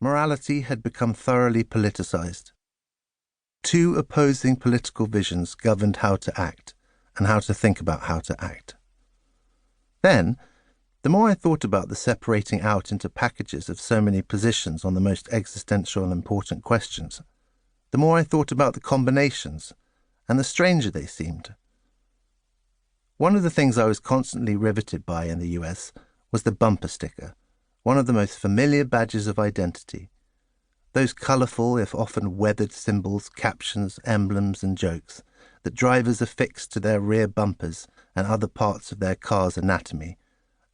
morality had become thoroughly politicized. Two opposing political visions governed how to act and how to think about how to act. Then, the more I thought about the separating out into packages of so many positions on the most existential and important questions, the more I thought about the combinations, and the stranger they seemed. One of the things I was constantly riveted by in the US was the bumper sticker, one of the most familiar badges of identity. Those colourful, if often weathered symbols, captions, emblems and jokes that drivers affix to their rear bumpers and other parts of their car's anatomy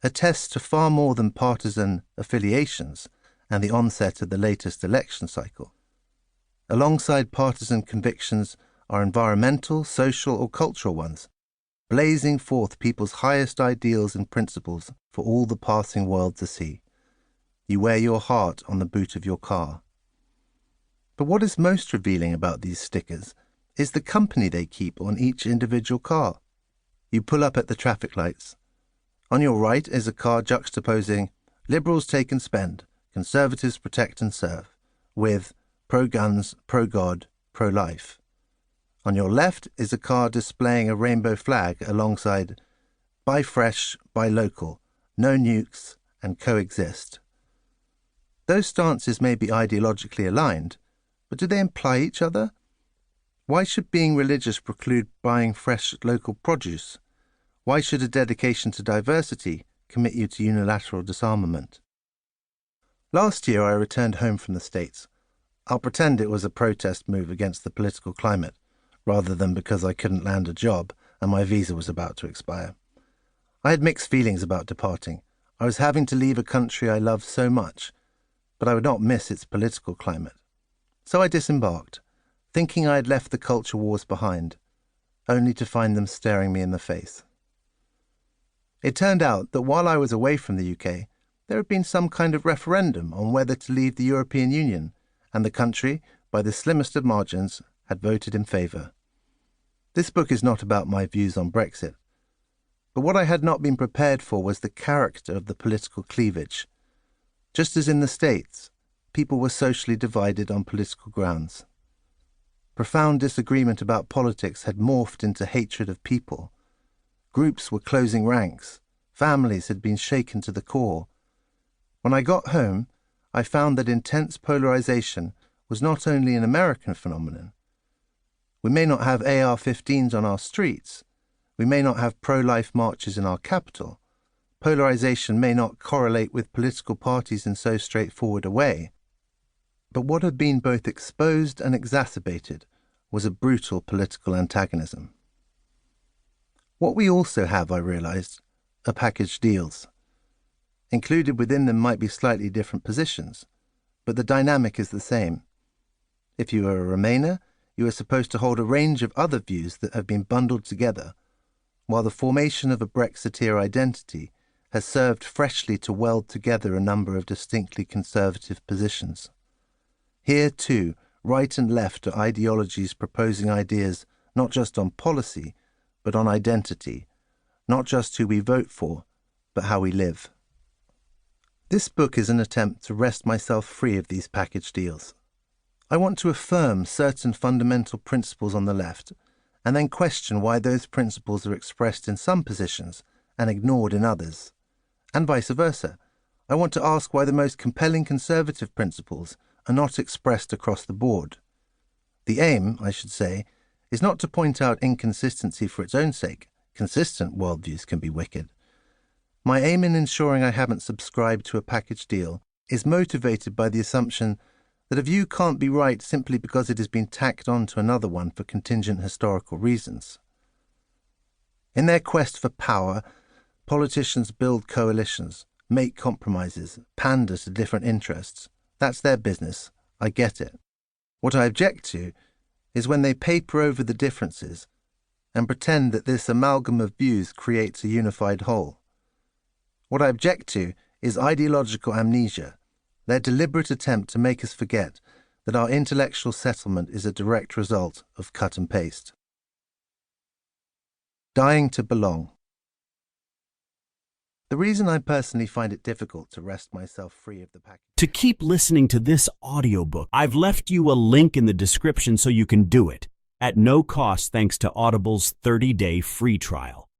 attest to far more than partisan affiliations and the onset of the latest election cycle. Alongside partisan convictions are environmental, social or cultural ones, blazing forth people's highest ideals and principles for all the passing world to see. You wear your heart on the boot of your car. But what is most revealing about these stickers is the company they keep on each individual car. You pull up at the traffic lights. On your right is a car juxtaposing Liberals take and spend, Conservatives protect and serve, with pro-guns, pro-God, pro-life. On your left is a car displaying a rainbow flag alongside buy fresh, buy local, no nukes, and coexist. Those stances may be ideologically aligned, but do they imply each other? Why should being religious preclude buying fresh local produce? Why should a dedication to diversity commit you to unilateral disarmament? Last year I returned home from the States. I'll pretend it was a protest move against the political climate, rather than because I couldn't land a job and my visa was about to expire. I had mixed feelings about departing. I was having to leave a country I loved so much, but I would not miss its political climate. So I disembarked, thinking I had left the culture wars behind, only to find them staring me in the face. It turned out that while I was away from the UK, there had been some kind of referendum on whether to leave the European Union, and the country, by the slimmest of margins, had voted in favour. This book is not about my views on Brexit, but what I had not been prepared for was the character of the political cleavage. Just as in the States, people were socially divided on political grounds. Profound disagreement about politics had morphed into hatred of people. Groups were closing ranks. Families had been shaken to the core. When I got home, I found that intense polarization was not only an American phenomenon. We may not have AR-15s on our streets. We may not have pro-life marches in our capital. Polarization may not correlate with political parties in so straightforward a way. But what had been both exposed and exacerbated was a brutal political antagonism. What we also have, I realized, are package deals. Included within them might be slightly different positions, but the dynamic is the same. If you are a Remainer, you are supposed to hold a range of other views that have been bundled together, while the formation of a Brexiteer identity has served freshly to weld together a number of distinctly conservative positions. Here, too, right and left are ideologies proposing ideas not just on policy, but on identity, not just who we vote for, but how we live. This book is an attempt to wrest myself free of these package deals. I want to affirm certain fundamental principles on the left, and then question why those principles are expressed in some positions and ignored in others, and vice versa. I want to ask why the most compelling conservative principles are not expressed across the board. The aim, I should say, is not to point out inconsistency for its own sake. Consistent worldviews can be wicked. My aim in ensuring I haven't subscribed to a package deal is motivated by the assumption that a view can't be right simply because it has been tacked on to another one for contingent historical reasons. In their quest for power, politicians build coalitions, make compromises, pander to different interests. That's their business. I get it. What I object to is when they paper over the differences and pretend that this amalgam of views creates a unified whole. What I object to is ideological amnesia, their deliberate attempt to make us forget that our intellectual settlement is a direct result of cut and paste. Dying to belong. The reason I personally find it difficult to wrest myself free of the package. To keep listening to this audiobook, I've left you a link in the description so you can do it at no cost thanks to Audible's 30-day free trial.